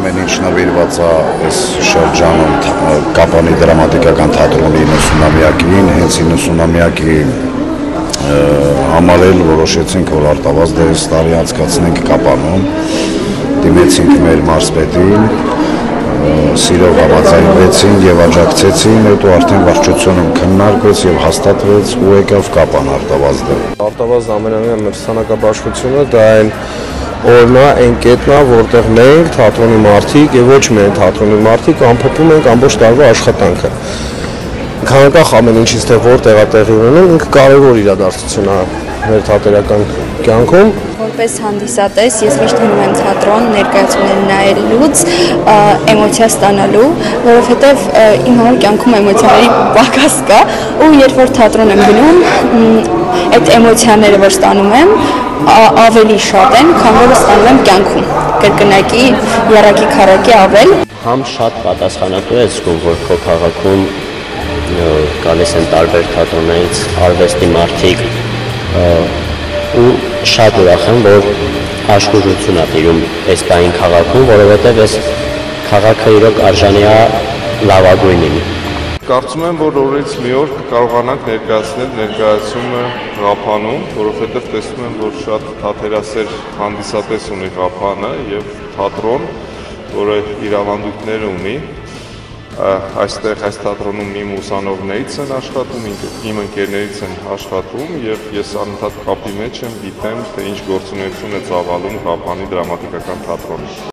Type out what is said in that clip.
ամեն ինչ նվիրված է այս շրջանում Կապանի դրամատիկական թատրոնի 90-ամյակին, հենց 90-ամյակի համարել որոշեցինք, որ արտավազդը այս տարի անցկացնենք Կապանում, դիմեցինք մեր մարզպետին, սիրով համաձայնվեցին եւ աջակցեցին, հետո արդեն վարչությունում քննարկվեց եւ հաստատվեց ու եկավ Կապան արտավազդը։ Արտավազդը ամենամյա մեր ցանկաբաշխությունը դա այն օրն է, այն կետն է, որտեղ մենք թատրոնի մարդիկ եւ ոչ միայն թատրոնի մարդիկ ամփոփում ենք ամբողջ տարվա աշխատանքը։ Քանակախ ամեն ինչից թե որտեղ է տեղի ունենում, ինքը կարևոր իրադարձություն է մեր թատերական կյանքում։ Որպես հանդիսատես ես միշտ գնում եմ թատրոն ներկայացումներ նայելուց էմոցիա ստանալու, որովհետև իմ համար կյանքում էմոցիաների պակաս կա, ու երբ որ թատրոն եմ գնում, այդ էմոցիաները, որ ստանում եմ, ավելի շատ են, քան որ ստանում եմ կյանքում, կրկնակի, եռակի քառակի ավել։ Համ շատ պատասխանատու ես զգում, որ քո քաղաքում գալիս են տարբեր թատրոններից արվեստի մարդիկ ու շատ ուրախ եմ, որ աշխուժություն է տիրում այս պահին քաղաքում, որովհետև այս քաղաքը իրոք արժանի է լավագույնին։ Կարծում եմ, որ օրից մի օր կկարողանանք ներկայացնել ներկայացումը Ղափանում, որովհետև տեսնում եմ, որ շատ թատերասեր հանդիսատես ունի Ղափանը եւ թատրոն, որը իր ավանդույթները ունի։ Այստեղ այս թատրոնում իմ ուսանողներից են աշխատում, իմ ընկերներից են աշխատում եւ ես անընդհատ կապի մեջ եմ, գիտեմ, թե ինչ գործունեություն է ծավալում Ղափանի դրամատիկական թատրոնը։